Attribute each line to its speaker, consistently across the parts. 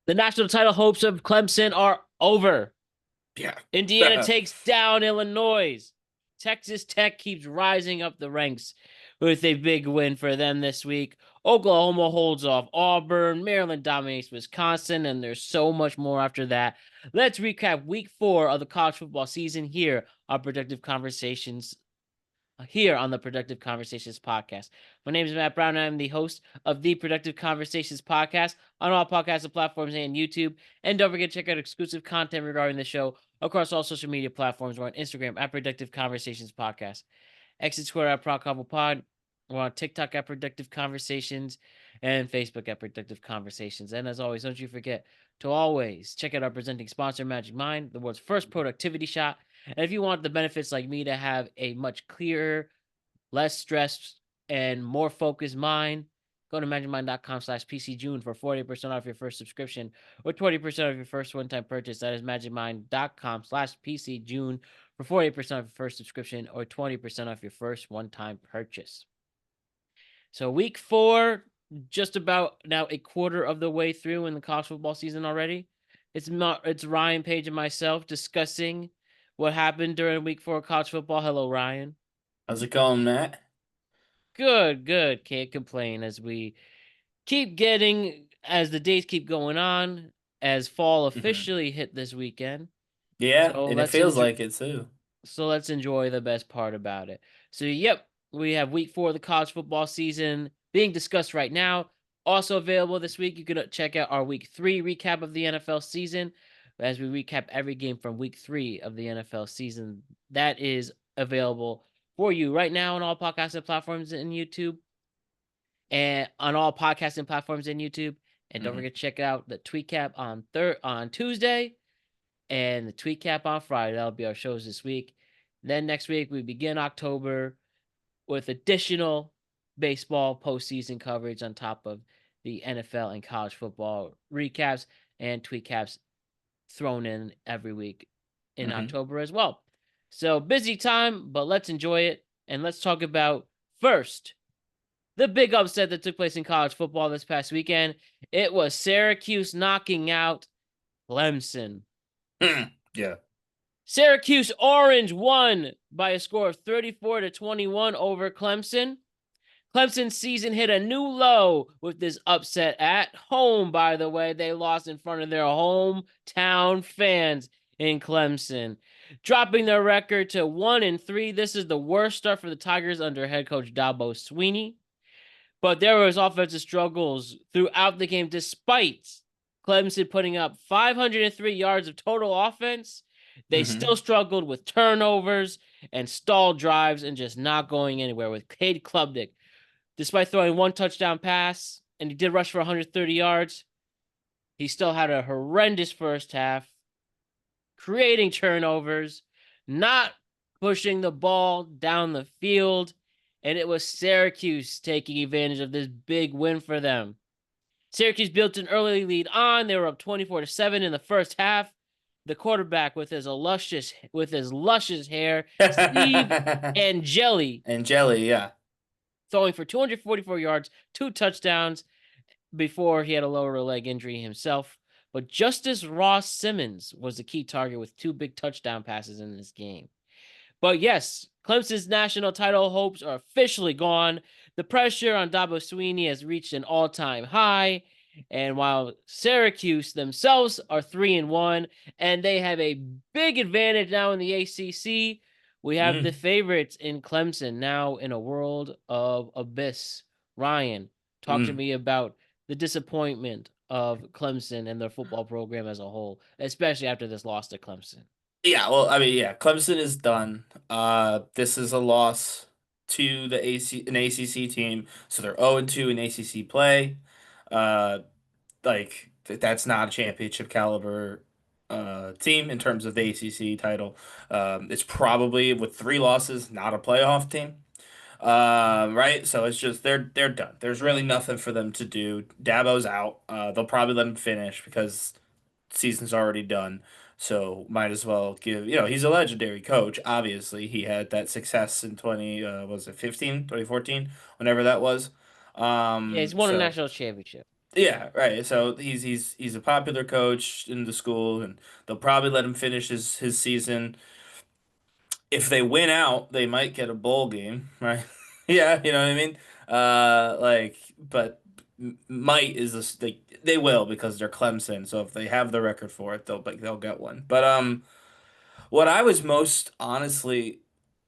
Speaker 1: The national title hopes of Clemson are over.
Speaker 2: Yeah.
Speaker 1: Indiana takes down Illinois. Texas Tech keeps rising up the ranks with a big win for them this week. Oklahoma holds off Auburn. Maryland dominates Wisconsin, and there's so much more after that. Let's recap week 4 of the college football season here on Productive Conversations here on the Productive Conversations podcast. My name is Matt Brown, and I'm the host of the Productive Conversations podcast on all podcast platforms and YouTube. And don't forget to check out exclusive content regarding the show across all social media platforms. We're on Instagram at Productive Conversations Podcast, Exit Twitter at ProdCobblePod. We're on TikTok at Productive Conversations and Facebook at Productive Conversations. And as always, don't you forget to always check out our presenting sponsor, Magic Mind, the world's first productivity shot. And if you want the benefits like me to have a much clearer, less stressed, and more focused mind, go to magicmind.com/PCJune for 40% off your first subscription or 20% off your first one-time purchase. That is magicmind.com/PCJune for 40% off your first subscription or 20% off your first one-time purchase. So week 4, just about now a quarter of the way through in the college football season already. It's Ryan Page and myself discussing what happened during week 4 of college football. Hello, Ryan.
Speaker 2: How's it going, Matt?
Speaker 1: Good, good. Can't complain as we keep getting, as the days keep going on, as fall
Speaker 2: Hmm.
Speaker 1: officially hit this weekend.
Speaker 2: Yeah,
Speaker 1: So
Speaker 2: and it
Speaker 1: let's
Speaker 2: feels
Speaker 1: enjoy.
Speaker 2: like it too.
Speaker 1: So let's enjoy the best part about it. So, yep, we have week 4 of the college football season being discussed right now. Also available this week, you can check out our week 3 recap of the NFL season as we recap every game from week 3 of the NFL season. That is available for you right now on all podcasting platforms and YouTube and on all podcasting platforms and YouTube. And don't
Speaker 2: Hmm.
Speaker 1: forget to check out the tweet cap on Tuesday and the tweet cap on Friday. That'll be our shows this week. Then next week we begin October with additional baseball postseason coverage on top of the NFL and college football recaps and tweet caps thrown in every week in
Speaker 2: Hmm.
Speaker 1: October as well. So busy time, but let's enjoy it and let's talk about first the big upset that took place in college football this past weekend. It was Syracuse knocking out Clemson.
Speaker 2: Yeah.
Speaker 1: Syracuse Orange won by a score of 34-21 over Clemson. Clemson's season hit a new low with this upset at home, by the way. They lost in front of their hometown fans in Clemson, dropping their record to 1-3. This is the worst start for the Tigers under head coach Dabo Swinney. But there was offensive struggles throughout the game, despite Clemson putting up 503 yards of total offense. They still
Speaker 2: Hmm.
Speaker 1: struggled with turnovers and stalled drives and just not going anywhere with Cade Klubnik. Despite throwing one touchdown pass, and he did rush for 130 yards, he still had a horrendous first half, creating turnovers, not pushing the ball down the field, and it was Syracuse taking advantage of this big win for them. Syracuse built an early lead on. They were up 24-7 in the first half. The quarterback with his luscious hair, Steve Angeli,
Speaker 2: And jelly, yeah.
Speaker 1: throwing for 244 yards, 2 touchdowns before he had a lower leg injury himself. But Justice Ross Simmons was the key target with 2 big touchdown passes in this game. But yes, Clemson's national title hopes are officially gone. The pressure on Dabo Swinney has reached an all-time high. And while Syracuse themselves are 3-1, and they have a big advantage now in the ACC, we have the
Speaker 2: Mm.
Speaker 1: favorites in Clemson now in a world of abyss. Ryan, talk to
Speaker 2: Mm.
Speaker 1: me about the disappointment of Clemson and their football program as a whole, especially after this loss to Clemson.
Speaker 2: Yeah, well, I mean, yeah, Clemson is done. This is a loss to the an ACC team, so they're 0-2 in ACC play. Uh, that's not a championship caliber team in terms of the ACC title. It's probably with 3 losses, not a playoff team. Right? So it's just they're done. There's really nothing for them to do. Dabo's out. They'll probably let him finish because season's already done. So might as well he's a legendary coach. Obviously, he had that success in 20 was it 2014, whenever that was.
Speaker 1: Yeah, he's won a
Speaker 2: So
Speaker 1: national championship.
Speaker 2: Yeah, right. So he's a popular coach in the school, and they'll probably let him finish his season. If they win out, they might get a bowl game, right? Yeah, you know what I mean. But might is they will because they're Clemson. So if they have the record for it, they'll get one. But what I was most honestly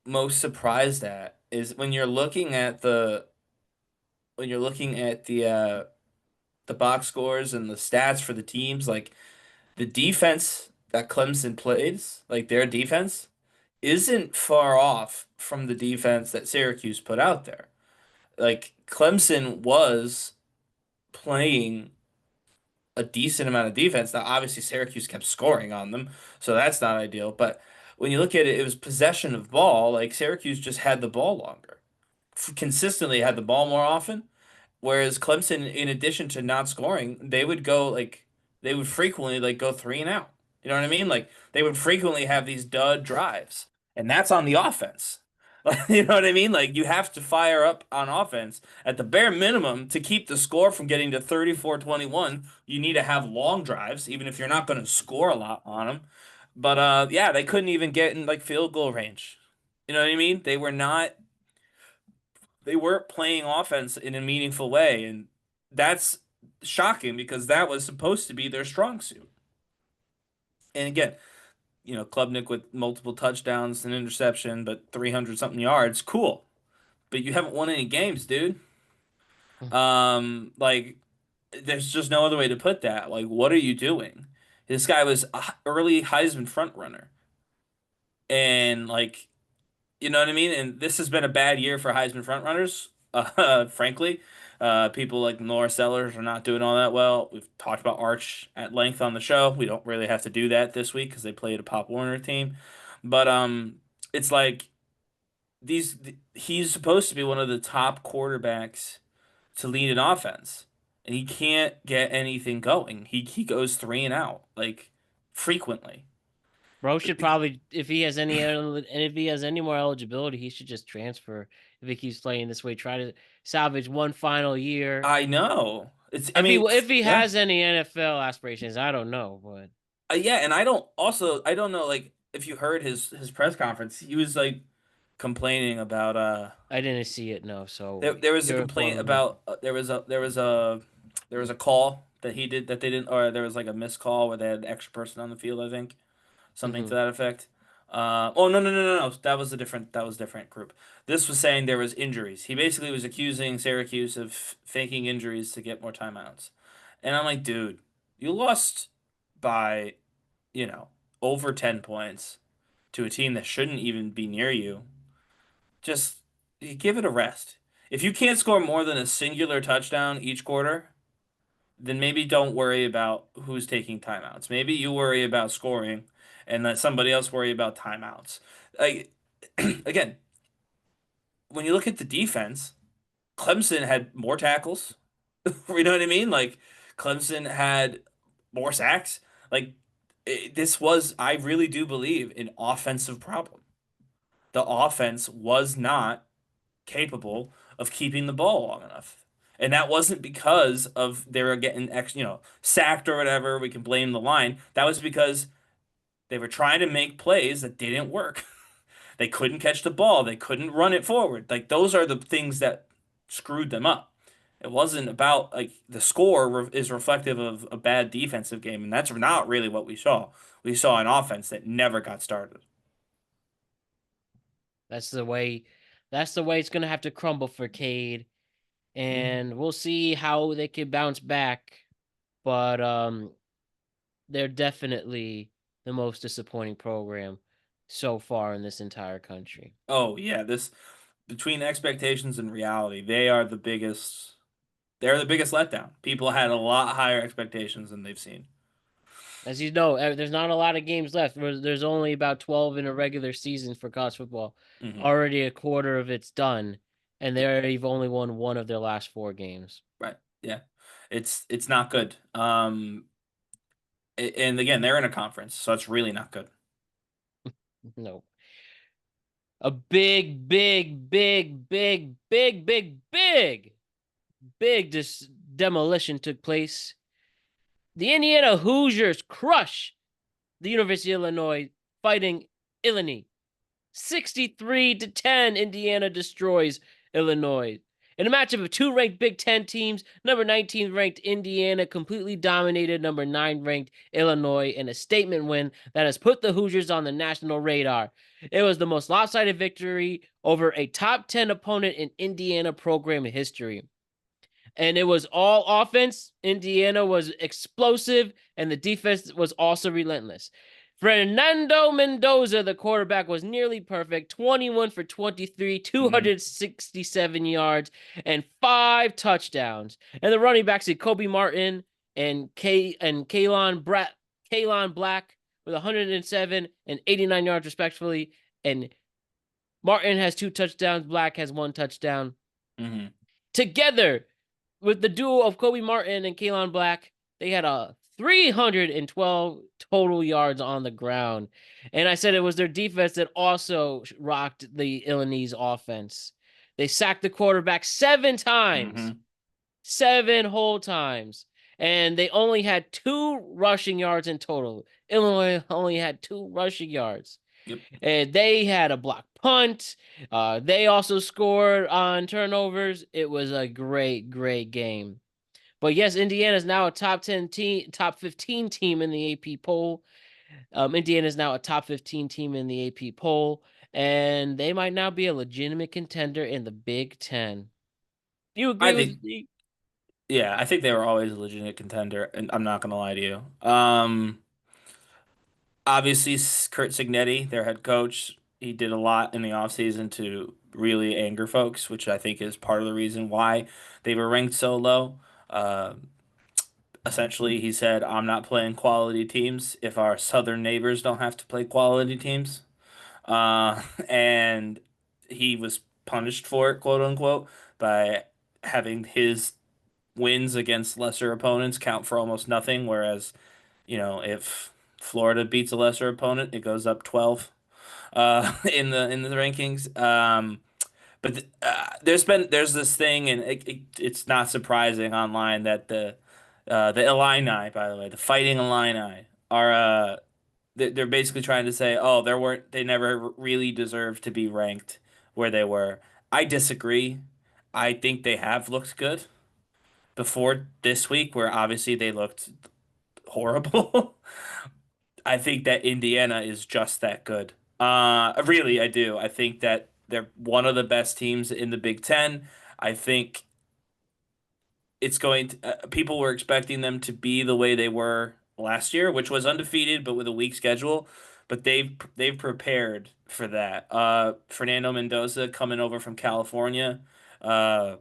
Speaker 2: most surprised at is when you're looking at the box scores and the stats for the teams, like the defense that Clemson plays, like their defense, isn't far off from the defense that Syracuse put out there. Like Clemson was playing a decent amount of defense. Now, obviously, Syracuse kept scoring on them, so that's not ideal. But when you look at it, it was possession of ball. Like Syracuse just had the ball longer, consistently had the ball more often. Whereas Clemson, in addition to not scoring, they would frequently like go three and out. You know what I mean? Like they would frequently have these dud drives, and that's on the offense. Like, you know what I mean? Like you have to fire up on offense at the bare minimum to keep the score from getting to 34-21. You need to have long drives, even if you're not going to score a lot on them. But yeah, they couldn't even get in like field goal range. You know what I mean? They weren't playing offense in a meaningful way, and that's shocking because that was supposed to be their strong suit. And again, Klubnik with multiple touchdowns and interception, but 300 something yards, cool. But you haven't won any games, dude. Like there's just no other way to put that. Like what are you doing? This guy was a early Heisman front runner. And like you know what I mean? And this has been a bad year for Heisman frontrunners, frankly. People like Laura Sellers are not doing all that well. We've talked about Arch at length on the show. We don't really have to do that this week because they played a Pop Warner team. But it's like he's supposed to be one of the top quarterbacks to lead an offense, and he can't get anything going. He goes three and out like frequently.
Speaker 1: Bro should probably, if he has any more eligibility, he should just transfer if he keeps playing this way. Try to salvage one final year.
Speaker 2: I know. I mean,
Speaker 1: If he
Speaker 2: yeah.
Speaker 1: has any NFL aspirations, I don't know, but
Speaker 2: Yeah, and I don't know like if you heard his press conference, he was like complaining about
Speaker 1: I didn't see it. No, so
Speaker 2: there was a
Speaker 1: you're
Speaker 2: complaint
Speaker 1: informing me.
Speaker 2: about there was a call that he did that they didn't or there was like a missed call where they had an extra person on the field, I think. Something to
Speaker 1: Hmm.
Speaker 2: that effect. Oh no, that was a different group. This was saying there was injuries. He basically was accusing Syracuse of faking injuries to get more timeouts. And I'm like, dude, you lost by you know, over 10 points to a team that shouldn't even be near you, just give it a rest. If you can't score more than a singular touchdown each quarter, then maybe don't worry about who's taking timeouts. Maybe you worry about scoring and let somebody else worry about timeouts. Like again, when you look at the defense, Clemson had more tackles. You know what I mean? Like Clemson had more sacks. Like this was, I really do believe, an offensive problem. The offense was not capable of keeping the ball long enough. And that wasn't because of they were getting sacked or whatever. We can blame the line. That was because they were trying to make plays that didn't work. They couldn't catch the ball. They couldn't run it forward. Like those are the things that screwed them up. It wasn't about like the score is reflective of a bad defensive game, and that's not really what we saw. We saw an offense that never got started.
Speaker 1: That's the way. That's the way it's gonna have to crumble for Cade,
Speaker 2: Mhm.
Speaker 1: and we'll see how they can bounce back. But they're definitely the most disappointing program so far in this entire country.
Speaker 2: Oh yeah, this between expectations and reality, they are the biggest. They're the biggest letdown. People had a lot higher expectations than they've seen.
Speaker 1: As you know, there's not a lot of games left. There's only about 12 in a regular season for college football.
Speaker 2: Hmm.
Speaker 1: Already a quarter of it's done, and they've only won one of their last four games.
Speaker 2: Right. Yeah. It's not good. And again, they're in a conference, so it's really not good.
Speaker 1: No. A big, big, big, big, big, big, big, big demolition took place. The Indiana Hoosiers crush the University of Illinois, fighting Illinois. 63-10, Indiana destroys Illinois. In a matchup of two ranked Big Ten teams, number 19 ranked Indiana completely dominated number 9 ranked Illinois in a statement win that has put the Hoosiers on the national radar. It was the most lopsided victory over a top 10 opponent in Indiana program history. And it was all offense. Indiana was explosive, and the defense was also relentless. Fernando Mendoza, the quarterback, was nearly perfect, 21 for 23,
Speaker 2: Mm-hmm.
Speaker 1: 267 yards, and 5 touchdowns. And the running backs, Kobe Martin and Kalon Black with 107 and 89 yards respectively. And Martin has 2 touchdowns, Black has 1 touchdown.
Speaker 2: Mm-hmm.
Speaker 1: Together, with the duo of Kobe Martin and Kalon Black, they had a 312 total yards on the ground. And I said it was their defense that also rocked the Illinois offense. They sacked the quarterback 7 times,
Speaker 2: Mm-hmm.
Speaker 1: 7 whole times. And they only had 2 rushing yards in total. Illinois only had 2 rushing yards.
Speaker 2: Yep.
Speaker 1: And they had a block punt. They also scored on turnovers. It was a great, great game. But yes, Indiana is now a top 10 team, top 15 team in the AP poll. Indiana is now a top 15 team in the AP poll, and they might now be a legitimate contender in the Big Ten. Do you
Speaker 2: I
Speaker 1: agree with
Speaker 2: think,
Speaker 1: me?
Speaker 2: yeah, I think they were always a legitimate contender, and I'm not gonna lie to you. Obviously, Kurt Signetti, their head coach, he did a lot in the offseason to really anger folks, which I think is part of the reason why they were ranked so low. Uh, Essentially, he said, I'm not playing quality teams if our southern neighbors don't have to play quality teams. And he was punished for it, quote unquote, by having his wins against lesser opponents count for almost nothing, whereas if Florida beats a lesser opponent, it goes up 12 in the rankings. But there's this thing, and it's not surprising online that the Illini, by the way, the Fighting Illini are they're basically trying to say, oh, they never really deserved to be ranked where they were. I disagree. I think they have looked good before this week, where obviously they looked horrible. I think that Indiana is just that good. Really, I do. I think that they're one of the best teams in the Big Ten. I think it's going to, people were expecting them to be the way they were last year, which was undefeated, but with a weak schedule. But they've prepared for that. Fernando Mendoza coming over from California, uh,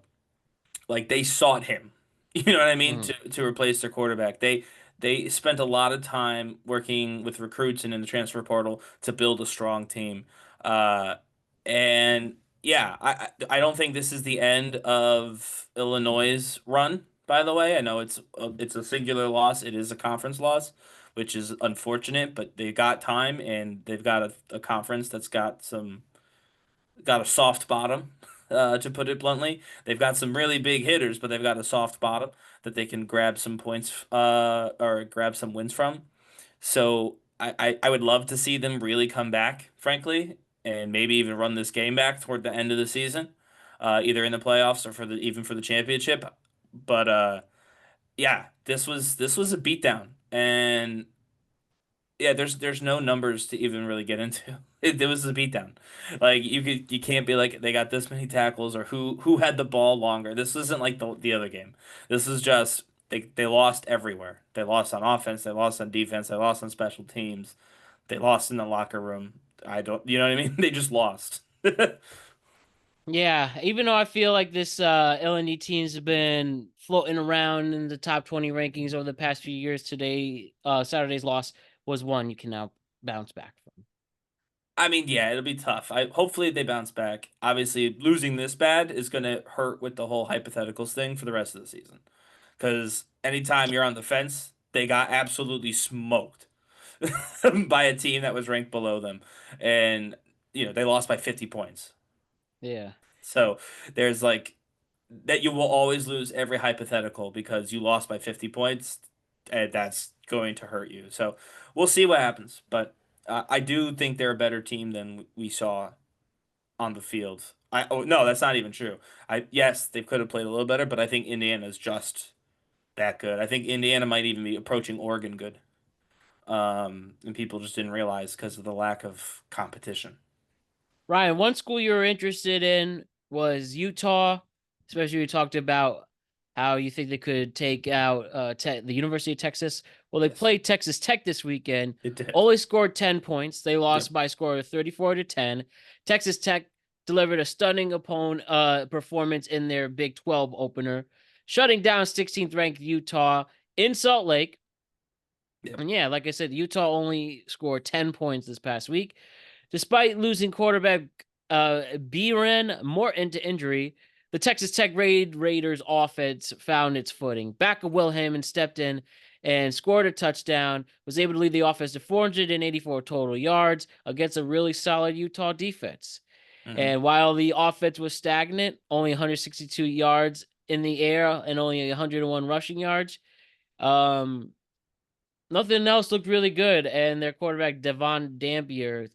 Speaker 2: like they sought him. You know what I mean?
Speaker 1: Mm.
Speaker 2: To replace their quarterback. They spent a lot of time working with recruits and in the transfer portal to build a strong team. Uh, and yeah, I don't think this is the end of Illinois' run, by the way. I know it's a singular loss. It is a conference loss, which is unfortunate, but they got time and they've got a conference that's got a soft bottom, to put it bluntly. They've got some really big hitters, but they've got a soft bottom that they can grab some points, or grab some wins from. So I would love to see them really come back, frankly, and maybe even run this game back toward the end of the season, either in the playoffs or even for the championship. But yeah, this was a beatdown, and yeah, there's no numbers to even really get into. It was a beatdown. Like you can't be like they got this many tackles or who had the ball longer. This isn't like the other game. This is just they lost everywhere. They lost on offense, they lost on defense, they lost on special teams. They lost in the locker room. I don't, you know what I mean? They just lost.
Speaker 1: Yeah, even though I feel like this LNE teams have been floating around in the top 20 rankings over the past few years, today Saturday's loss was one you can now bounce back from.
Speaker 2: I mean, yeah, it'll be tough. Hopefully they bounce back. Obviously, losing this bad is going to hurt with the whole hypotheticals thing for the rest of the season. Because anytime you're on the fence, they got absolutely smoked by a team that was ranked below them. And, they lost by 50 points.
Speaker 1: Yeah.
Speaker 2: So there's like, that you will always lose every hypothetical because you lost by 50 points, and that's going to hurt you. So we'll see what happens. But I do think they're a better team than we saw on the field. No, that's not even true. Yes, they could have played a little better, but I think Indiana's just that good. I think Indiana might even be approaching Oregon good. And people just didn't realize because of the lack of competition.
Speaker 1: Ryan, one school you were interested in was Utah, especially we talked about how you think they could take out the University of Texas. Well, they
Speaker 2: Yes,
Speaker 1: played Texas Tech this weekend.
Speaker 2: it did.
Speaker 1: Only scored 10 points. They
Speaker 2: Yep.
Speaker 1: lost by a score of 34-10. Texas Tech delivered a stunning performance in their Big 12 opener, shutting down 16th ranked Utah in Salt Lake.
Speaker 2: Yep.
Speaker 1: And yeah, like I said, Utah only scored 10 points this past week. Despite losing quarterback Biren Morton to injury, the Texas Tech Raiders offense found its footing. Back of Will Hammond stepped in and scored a touchdown, was able to lead the offense to 484 total yards against a really solid Utah defense.
Speaker 2: Hmm.
Speaker 1: And while the offense was stagnant, only 162 yards in the air and only 101 rushing yards, um, nothing else looked really good. And their quarterback, Devon Dampier,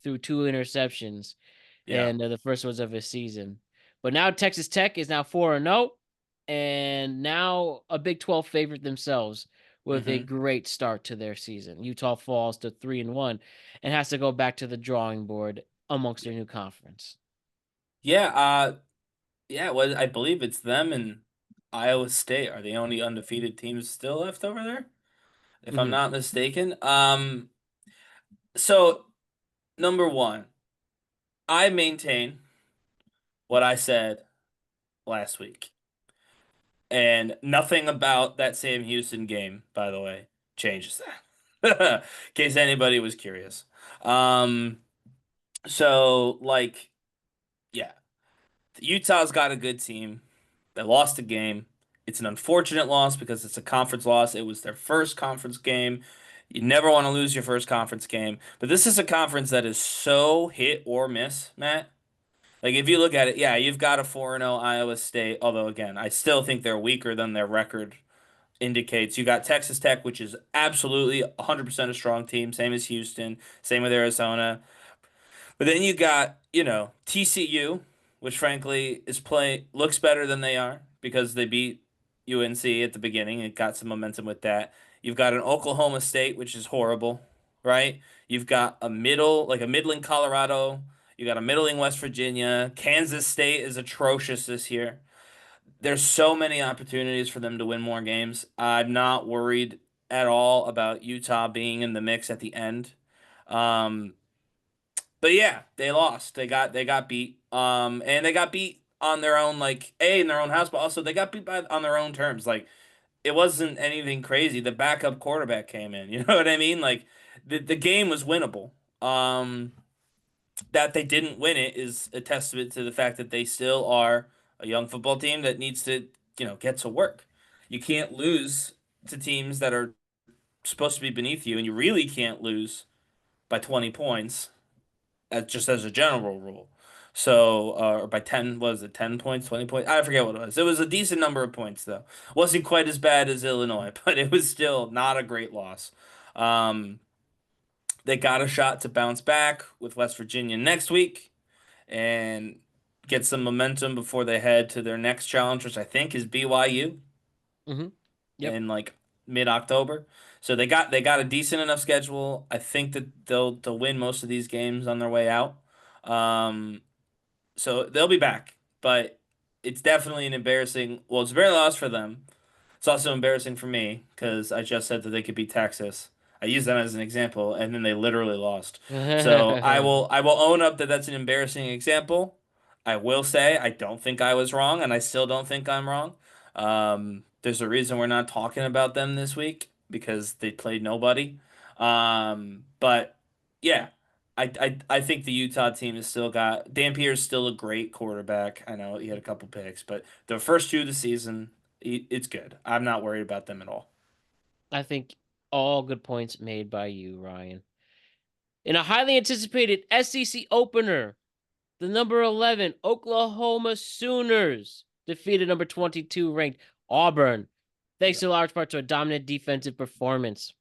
Speaker 1: threw 2 interceptions,
Speaker 2: Yeah.
Speaker 1: and the first ones of his season. But now Texas Tech is now 4-0, and now a Big 12 favorite themselves with a
Speaker 2: Hmm.
Speaker 1: great start to their season. Utah falls to 3-1 and has to go back to the drawing board amongst their new conference.
Speaker 2: Yeah. Yeah. Well, I believe it's them and Iowa State are the only undefeated teams still left over there, if I'm
Speaker 1: Hmm.
Speaker 2: not mistaken. So number one, I maintain what I said last week. And nothing about that Sam Houston game, by the way, changes that. In case anybody was curious. Um, so like, yeah, Utah's got a good team. They lost the game. It's an unfortunate loss because it's a conference loss. It was their first conference game. You never want to lose your first conference game. But this is a conference that is so hit or miss, Matt. Like if you look at it, yeah, you've got a 4-0 Iowa State, although again, I still think they're weaker than their record indicates. You got Texas Tech, which is absolutely 100% a strong team, same as Houston, same with Arizona. But then you got, TCU, which frankly is play looks better than they are because they beat UNC at the beginning and got some momentum with that. You've got an Oklahoma State, which is horrible, right? You've got like a middling Colorado. You got a middling West Virginia. Kansas State is atrocious this year. There's so many opportunities for them to win more games. I'm not worried at all about Utah being in the mix at the end. Um, but yeah, they lost. They got beat. And they got beat on their own, like in their own house, but also they got beat on their own terms. Like it wasn't anything crazy. The backup quarterback came in. You know what I mean? Like the game was winnable. That they didn't win it is a testament to the fact that they still are a young football team that needs to, get to work. You can't lose to teams that are supposed to be beneath you, and you really can't lose by 20 points, just as a general rule. So, or by 10, was it 10 points, 20 points? I forget what it was. It was a decent number of points, though. Wasn't quite as bad as Illinois, but it was still not a great loss. Um, they got a shot to bounce back with West Virginia next week and get some momentum before they head to their next challenge, which I think is BYU
Speaker 1: Hmm. Yep.
Speaker 2: in like mid-October. So they got a decent enough schedule. I think that they'll win most of these games on their way out. Um, so they'll be back, but it's definitely an embarrassing. Well, it's a very loss for them. It's also embarrassing for me because I just said that they could beat Texas. I used them as an example, and then they literally lost. So I will own up that that's an embarrassing example. I will say I don't think I was wrong, and I still don't think I'm wrong. There's a reason we're not talking about them this week because they played nobody. But yeah, I think the Utah team has still got Dampier's still a great quarterback. I know he had a couple picks, but the first two of the season, it's good. I'm not worried about them at all.
Speaker 1: I think all good points made by you, Ryan. In a highly anticipated SEC opener, the number 11 Oklahoma Sooners defeated number 22 ranked Auburn, thanks to large part to a dominant defensive performance.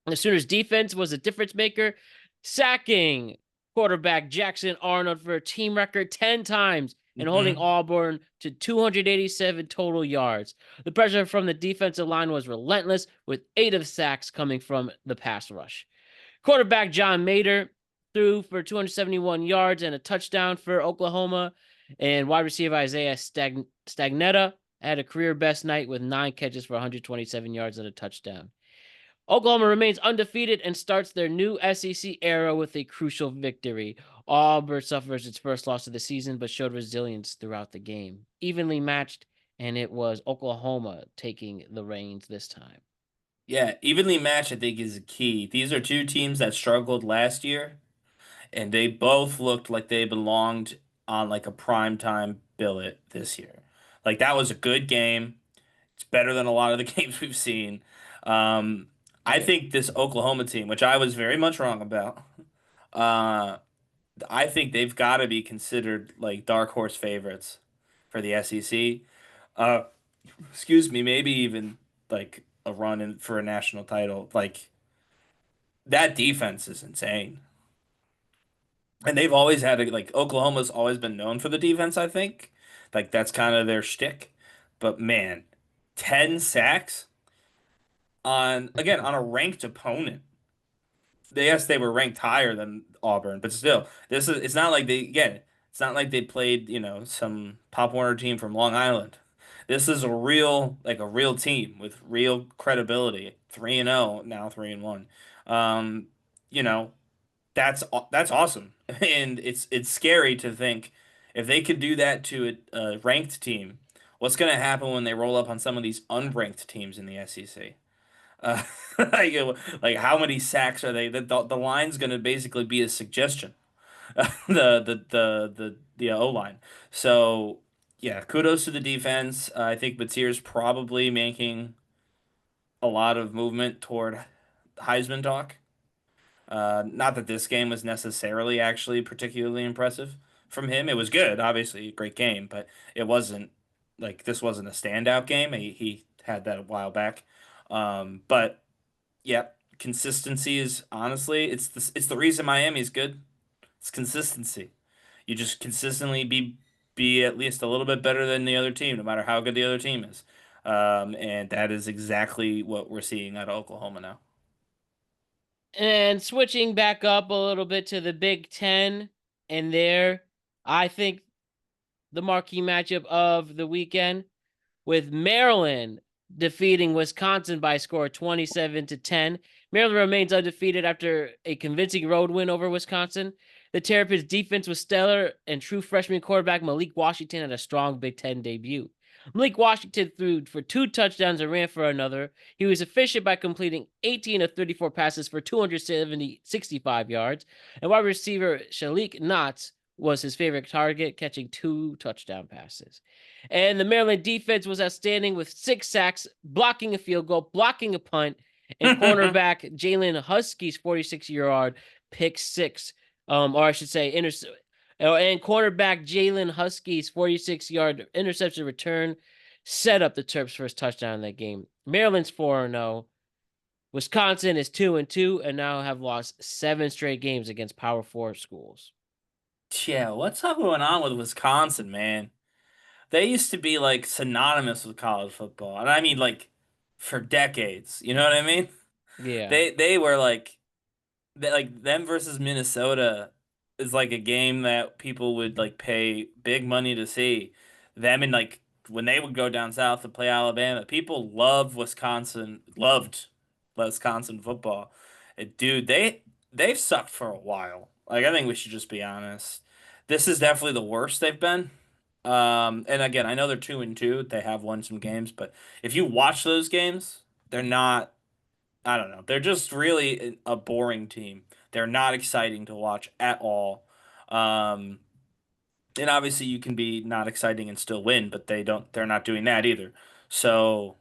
Speaker 1: The Sooners' defense was a difference maker, sacking quarterback Jackson Arnold for a team record 10 times and holding
Speaker 2: Hmm.
Speaker 1: Auburn to 287 total yards. The pressure from the defensive line was relentless, with 8 of the sacks coming from the pass rush. Quarterback John Mater threw for 271 yards and a touchdown for Oklahoma, and wide receiver Isaiah Stagnetta had a career best night with 9 catches for 127 yards and a touchdown. Oklahoma remains undefeated and starts their new SEC era with a crucial victory. Auburn suffers its first loss of the season, but showed resilience throughout the game. Evenly matched, and it was Oklahoma taking the reins this time.
Speaker 2: Yeah, evenly matched, I think, is a key. These are two teams that struggled last year, and they both looked like they belonged on like a primetime billet this year. Like that was a good game. It's better than a lot of the games we've seen. Um, I
Speaker 1: Yeah.
Speaker 2: think this Oklahoma team, which I was very much wrong about, uh, I think they've got to be considered like dark horse favorites for the SEC. Uh, excuse me, maybe even like a run in for a national title. Like that defense is insane. And they've always had a, like Oklahoma's always been known for the defense, I think. Like that's kind of their shtick. But man, 10 sacks on again on a ranked opponent. Yes, they were ranked higher than Auburn, but still, this is it's not like they again, it's not like they played, some Pop Warner team from Long Island. This is a real like a real team with real credibility. 3-0, now 3-1. Um, you know, that's awesome. And it's scary to think if they could do that to a ranked team, what's going to happen when they roll up on some of these unranked teams in the SEC? Uh, like, like how many sacks are they? The line's going to basically be a suggestion. The O line. So yeah, kudos to the defense. I think Batir's probably making a lot of movement toward Heisman talk. Not that this game was necessarily actually particularly impressive from him. It was good, obviously, a great game, but it wasn't like this wasn't a standout game. He had that a while back. But yeah, consistency is honestly it's the reason Miami's good. It's consistency. You just consistently be at least a little bit better than the other team, no matter how good the other team is. And that is exactly what we're seeing out of Oklahoma now.
Speaker 1: And switching back up a little bit to the Big Ten, and there, I think the marquee matchup of the weekend with Maryland defeating Wisconsin by a score of 27-10. Maryland remains undefeated after a convincing road win over Wisconsin. The Terrapins' defense was stellar, and true freshman quarterback Malik Washington had a strong Big Ten debut. Malik Washington threw for 2 touchdowns and ran for another. He was efficient by completing 18 of 34 passes for 265 yards. And wide receiver Shalik Knotts was his favorite target, catching 2 touchdown passes. And the Maryland defense was outstanding with 6 sacks, blocking a field goal, blocking a punt, and cornerback Jalen Husky's 46-yard pick six, or I should say, and cornerback Jalen Husky's 46-yard interception return set up the Terps' first touchdown in that game. Maryland's 4-0. Wisconsin is 2-2 and now have lost 7 straight games against Power 4 schools.
Speaker 2: Yeah, what's up going on with Wisconsin, man? They used to be like synonymous with college football, and I mean like for decades. You know what I mean?
Speaker 1: Yeah.
Speaker 2: They were like them versus Minnesota is like a game that people would like pay big money to see. Them and like when they would go down south to play Alabama, people loved Wisconsin football. Dude, they've sucked for a while. Like I think we should just be honest. This is definitely the worst they've been. And again, I know they're 2-2. They have won some games, but if you watch those games, they're not. I don't know. They're just really a boring team. They're not exciting to watch at all. Um, and obviously you can be not exciting and still win, but they're not doing that either. So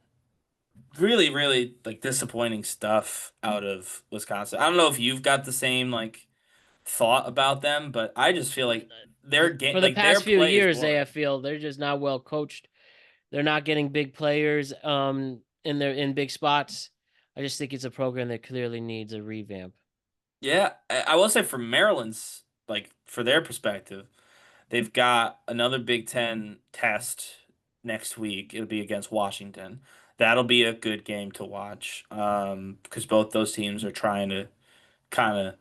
Speaker 2: really, really like disappointing stuff out of Wisconsin. I don't know if you've got the same like thought about them, but I just feel like
Speaker 1: For the
Speaker 2: their
Speaker 1: past few
Speaker 2: play is
Speaker 1: years, they
Speaker 2: boring.
Speaker 1: I feel they're just not well coached. They're not getting big players in big spots. I just think it's a program that clearly needs a revamp.
Speaker 2: Yeah, I will say from Maryland's, like for their perspective, they've got another Big Ten test next week. It'll be against Washington. That'll be a good game to watch, because both those teams are trying to kind of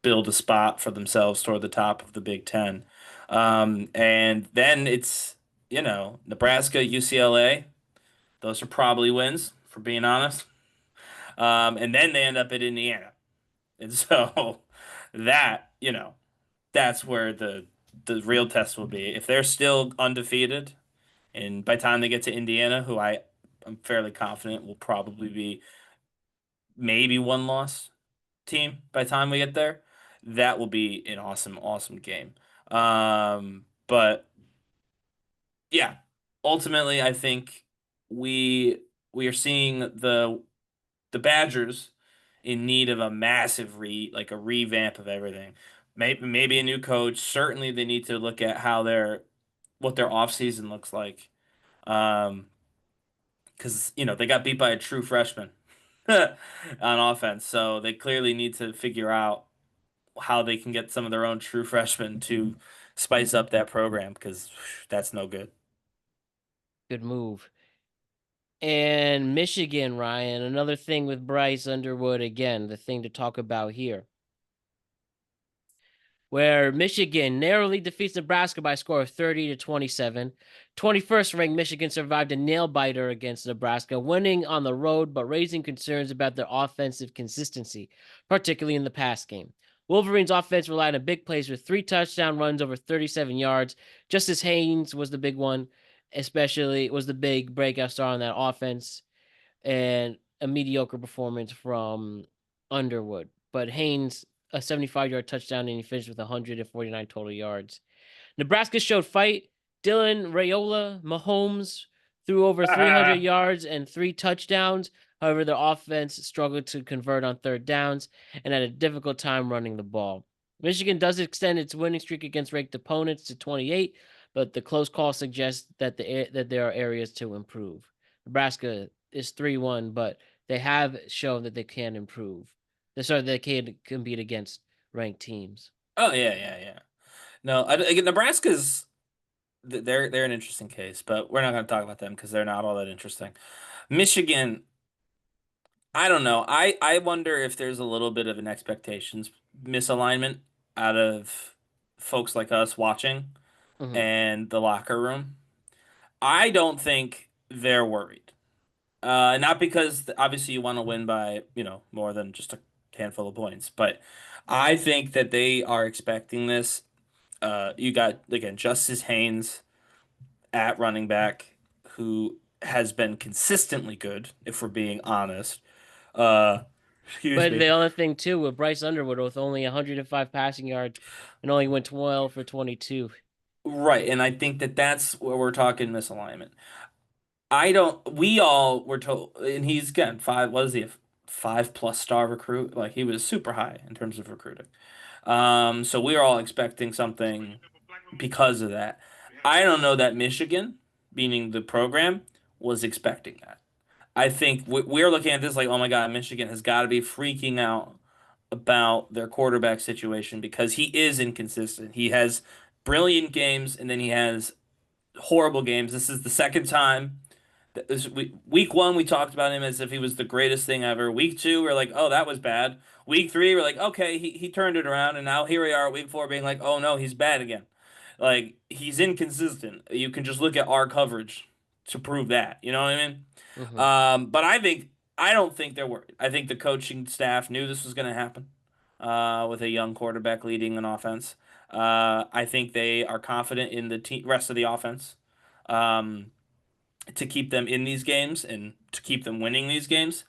Speaker 2: build a spot for themselves toward the top of the Big Ten. And then it's, Nebraska, UCLA. Those are probably wins, for being honest. And then they end up at Indiana. And so that, that's where the real test will be. If they're still undefeated, and by the time they get to Indiana, who I'm fairly confident will probably be maybe one loss team by the time we get there, that will be an awesome, awesome game. But yeah, ultimately, I think we are seeing the Badgers in need of a massive like a revamp of everything. Maybe a new coach. Certainly, they need to look at what their offseason looks like. Um, because they got beat by a true freshman on offense, so they clearly need to figure out how they can get some of their own true freshmen to spice up that program because that's no good.
Speaker 1: Good move. And Michigan, Ryan, another thing with Bryce Underwood again, the thing to talk about here, where Michigan narrowly defeats Nebraska by a score of 30-27. 21st ranked Michigan survived a nail biter against Nebraska, winning on the road but raising concerns about their offensive consistency, particularly in the pass game. Wolverines offense relied on big plays with 3 touchdown runs over 37 yards. Justice Haynes was the big one, especially was the big breakout star on that offense, and a mediocre performance from Underwood. But Haynes, a 75-yard touchdown, and he finished with 149 total yards. Nebraska showed fight. Dylan Raiola Mahomes threw over 300 yards and 3 touchdowns. However, their offense struggled to convert on third downs and had a difficult time running the ball. Michigan does extend its winning streak against ranked opponents to 28, but the close call suggests that there are areas to improve. Nebraska is 3-1, but they have shown that they can improve. They can compete against ranked teams.
Speaker 2: Oh yeah, yeah, yeah. No, again, Nebraska's they're an interesting case, but we're not going to talk about them because they're not all that interesting. Michigan, I don't know. I wonder if there's a little bit of an expectations misalignment out of folks like us watching
Speaker 1: Mhm.
Speaker 2: and the locker room. I don't think they're worried. Not because obviously you want to win by, more than just a handful of points, but I think that they are expecting this. You got again Justice Haynes at running back, who has been consistently good, if we're being honest. Uh, excuse
Speaker 1: But
Speaker 2: me.
Speaker 1: the other thing too, with Bryce Underwood with only 105 passing yards and only went 12 for 22.
Speaker 2: Right, and I think that that's where we're talking misalignment. I don't. We all were told, and he's again five. Was he a 5+ star recruit? Like he was super high in terms of recruiting. So we were all expecting something because of that. I don't know that Michigan, meaning the program, was expecting that. I think we're looking at this like, oh my God, Michigan has got to be freaking out about their quarterback situation because he is inconsistent. He has brilliant games and then he has horrible games. This is the second time. Week one, we talked about him as if he was the greatest thing ever. Week two, we're like, oh, that was bad. Week three, we're like, okay, he turned it around. And now here we are at week four being like, oh no, he's bad again. Like, he's inconsistent. You can just look at our coverage to prove that. You know what I mean?
Speaker 1: Hmm.
Speaker 2: But I don't think they're worried. I think the coaching staff knew this was going to happen with a young quarterback leading an offense. I think they are confident in the rest of the offense to keep them in these games and to keep them winning these games,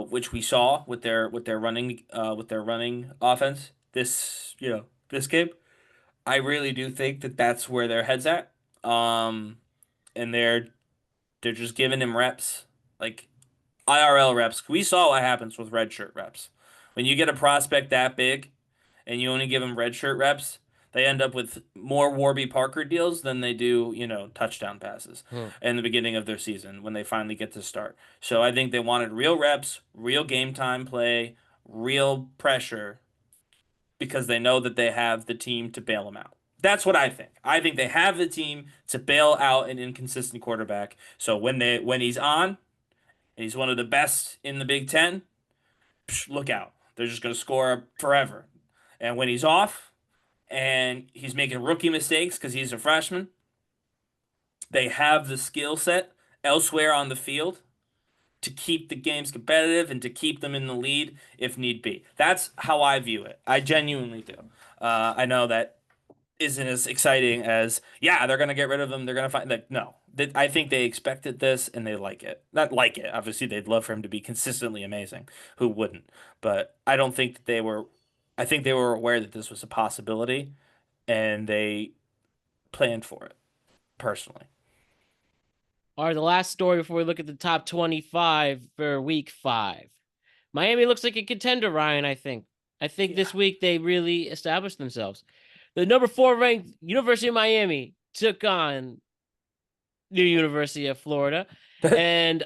Speaker 2: which we saw with their running offense this game. I really do think that that's where their heads at, and they're just giving him reps like IRL reps. We saw what happens with redshirt reps when you get a prospect that big and you only give him redshirt reps. They end up with more Warby Parker deals than they do, touchdown passes
Speaker 1: Hmm.
Speaker 2: in the beginning of their season when they finally get to start. So I think they wanted real reps, real game time play, real pressure because they know that they have the team to bail them out. That's what I think. I think they have the team to bail out an inconsistent quarterback. So when he's on and he's one of the best in the Big Ten, look out. They're just going to score forever. And when he's off and he's making rookie mistakes because he's a freshman, they have the skill set elsewhere on the field to keep the games competitive and to keep them in the lead if need be. That's how I view it. I genuinely do. I know that isn't as exciting as, yeah, they're going to get rid of him. They're going to find, like, no. I think they expected this and they like it. Not like it. Obviously, they'd love for him to be consistently amazing. Who wouldn't? But I don't think that they were, I think they were aware that this was a possibility and they planned for it personally.
Speaker 1: All right, the last story before we look at the top 25 for week 5. Miami looks like a contender, Ryan, I think. I think
Speaker 2: Yeah.
Speaker 1: this week they really established themselves. The number 4 ranked University of Miami took on the University of Florida. And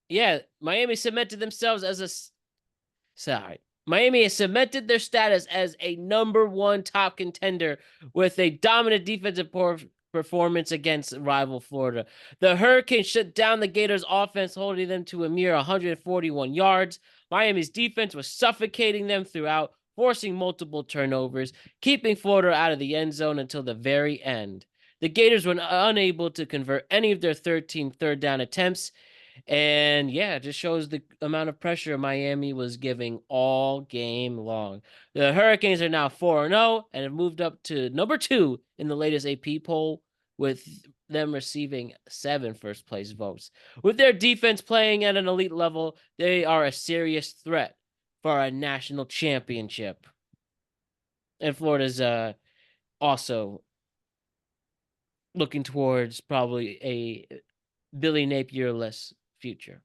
Speaker 1: yeah, Miami cemented themselves as a sorry. Miami has cemented their status as a number 1 top contender with a dominant defensive performance against rival Florida. The Hurricanes shut down the Gators' offense, holding them to a mere 141 yards. Miami's defense was suffocating them throughout, forcing multiple turnovers, keeping Florida out of the end zone until the very end. The Gators were unable to convert any of their 13 third down attempts. And yeah, it just shows the amount of pressure Miami was giving all game long. The Hurricanes are now 4-0 and have moved up to number 2 in the latest AP poll, with them receiving 7 first place votes. With their defense playing at an elite level, they are a serious threat for a national championship. And Florida's also looking towards probably a Billy Napier-less future.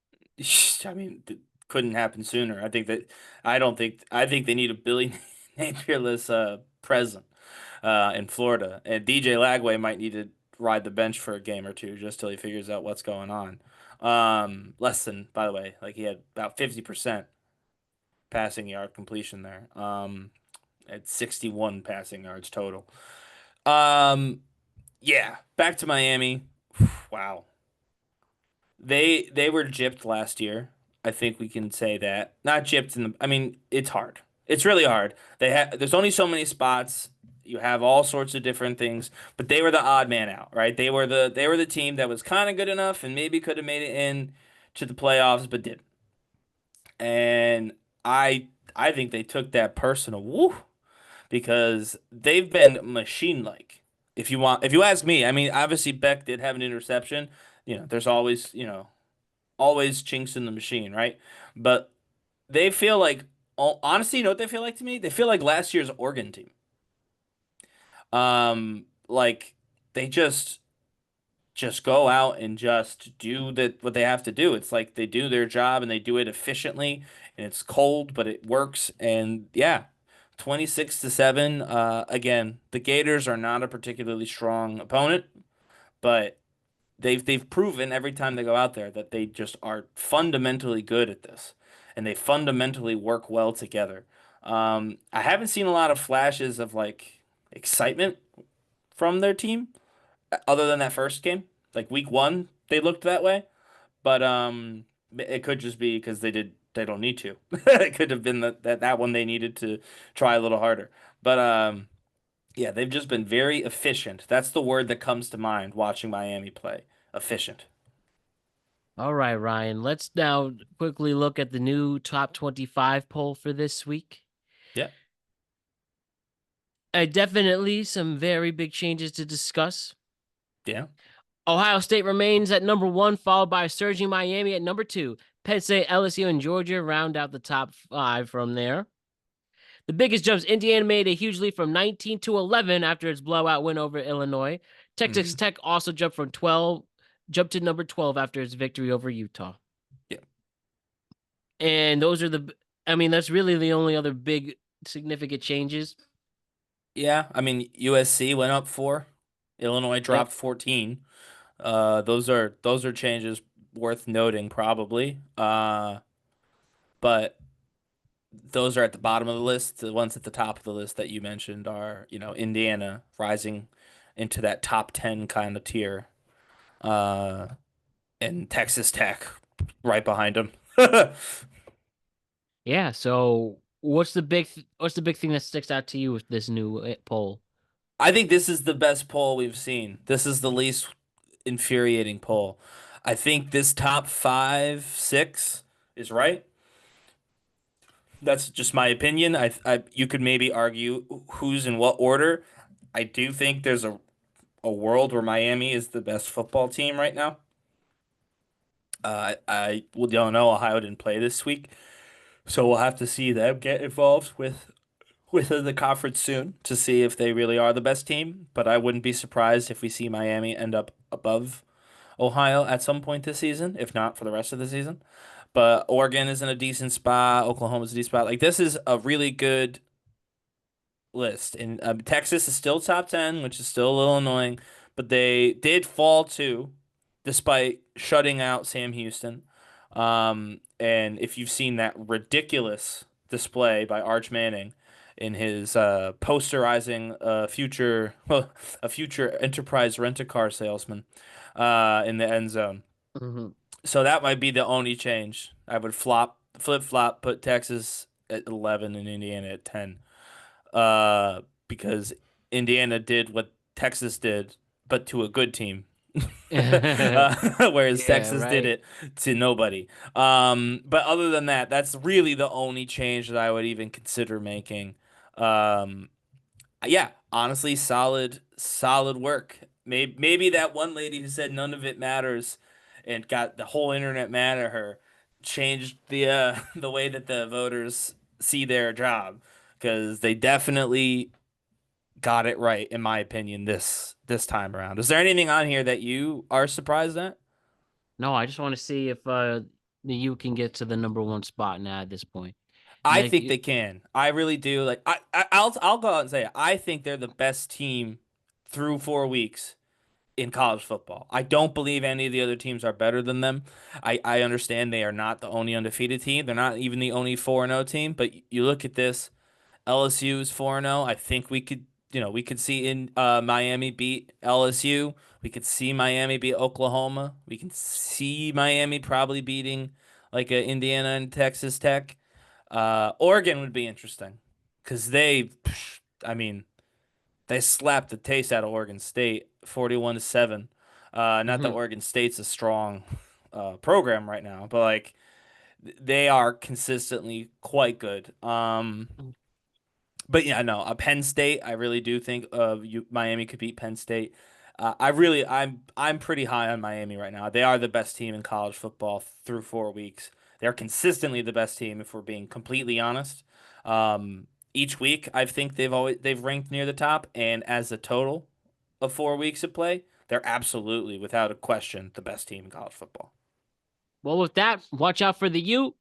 Speaker 2: I mean, it couldn't happen sooner. I think they need a Billy Napierless present in Florida. And DJ Lagway might need to ride the bench for a game or two just till he figures out what's going on. Less than, by the way, like he had about 50% passing yard completion there. At 61 passing yards total. Um, yeah, back to Miami. Wow. They were gypped last year. I think we can say that. Not gypped in the I mean, it's hard. It's really hard. There's only so many spots. You have all sorts of different things, but they were the odd man out, right? They were the team that was kind of good enough and maybe could have made it in to the playoffs but didn't. And I think they took that personal. Woo, because they've been machine-like. If you ask me, I mean, obviously Beck did have an interception. There's always chinks in the machine, right? But they feel like, honestly, you know what they feel like to me? They feel like last year's Oregon team. Like they just go out and just do what they have to do. It's like they do their job and they do it efficiently, and it's cold, but it works. And yeah, 26-7. Again, the Gators are not a particularly strong opponent, but they've proven every time they go out there that they just are fundamentally good at this, and they fundamentally work well together. I haven't seen a lot of flashes of like excitement from their team other than that first game. Like week 1, they looked that way, but it could just be because they don't need to. It could have been that one they needed to try a little harder. But yeah, they've just been very efficient. That's the word that comes to mind watching Miami play. Efficient.
Speaker 1: All right, Ryan. Let's now quickly look at the new top 25 poll for this week.
Speaker 2: Yeah.
Speaker 1: Definitely some very big changes to discuss.
Speaker 2: Yeah.
Speaker 1: Ohio State remains at number 1, followed by surging Miami at number 2. Penn State, LSU, and Georgia round out the top 5 from there. The biggest jumps, Indiana made a huge leap from 19 to 11 after its blowout win over Illinois. Texas
Speaker 2: Hmm.
Speaker 1: Tech also jumped to number 12 after its victory over Utah.
Speaker 2: Yeah.
Speaker 1: And that's really the only other big significant changes.
Speaker 2: Yeah, I mean USC went up 4, Illinois
Speaker 1: Yep.
Speaker 2: dropped 14. Those are changes worth noting probably. But those are at the bottom of the list. The ones at the top of the list that you mentioned are, Indiana rising into that top 10 kind of tier. Uh, and Texas Tech right behind them.
Speaker 1: Yeah. So what's the big thing that sticks out to you with this new poll?
Speaker 2: I think this is the best poll we've seen. This is the least infuriating poll. I think this top five, six is right. That's just my opinion. You could maybe argue who's in what order. I do think there's a world where Miami is the best football team right now. I don't know. Ohio didn't play this week, so we'll have to see them get involved with the conference soon to see if they really are the best team. But I wouldn't be surprised if we see Miami end up above Ohio at some point this season, if not for the rest of the season. But Oregon is in a decent spot. Oklahoma's a decent spot. Like this is a really good list. And Texas is still top 10, which is still a little annoying, but they did fall too, despite shutting out Sam Houston. And if you've seen that ridiculous display by Arch Manning in his posterizing a future enterprise rent-a-car salesman in the end zone.
Speaker 1: Mhm.
Speaker 2: So that might be the only change. I would flip flop, put Texas at 11 and Indiana at 10 because Indiana did what Texas did, but to a good team. Whereas
Speaker 1: Yeah,
Speaker 2: Texas did
Speaker 1: right.
Speaker 2: it to nobody. But other than that, that's really the only change that I would even consider making. Um, yeah, honestly, solid work. Maybe that one lady who said none of it matters and got the whole internet mad at her changed the the way that the voters see their job because they definitely got it right in my opinion this time around. Is there anything on here that you are surprised at?
Speaker 1: No, I just want to see if the U can get to the number one spot now at this point. And
Speaker 2: I
Speaker 1: like,
Speaker 2: think they can. I really do. Like I'll go out and say it. I think they're the best team through 4 weeks in college football. I don't believe any of the other teams are better than them. I understand they are not the only undefeated team. They're not even the only 4-0 team, but you look at this, LSU is 4-0. I think we could see in Miami beat LSU. We could see Miami beat Oklahoma. We can see Miami probably beating like Indiana and Texas Tech. Oregon would be interesting because I mean, they slapped the taste out of Oregon State, 41-7. Not that
Speaker 1: mhm.
Speaker 2: Oregon State's a strong program right now, but like they are consistently quite good. But yeah, no, Penn State, I really do think Miami could beat Penn State. I'm pretty high on Miami right now. They are the best team in college football through 4 weeks. They're consistently the best team if we're being completely honest. Each week, I think they've ranked near the top, and as a total of 4 weeks of play, they're absolutely, without a question, the best team in college football.
Speaker 1: Well, with that, watch out for the U.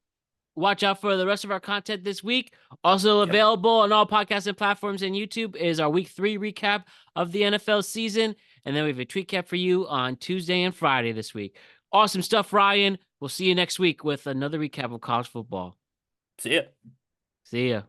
Speaker 1: Watch out for the rest of our content this week. Also
Speaker 2: Yep.
Speaker 1: available on all podcasting platforms and YouTube is our week 3 recap of the NFL season. And then we have a tweet cap for you on Tuesday and Friday this week. Awesome stuff, Ryan. We'll see you next week with another recap of college football.
Speaker 2: See ya.
Speaker 1: See ya.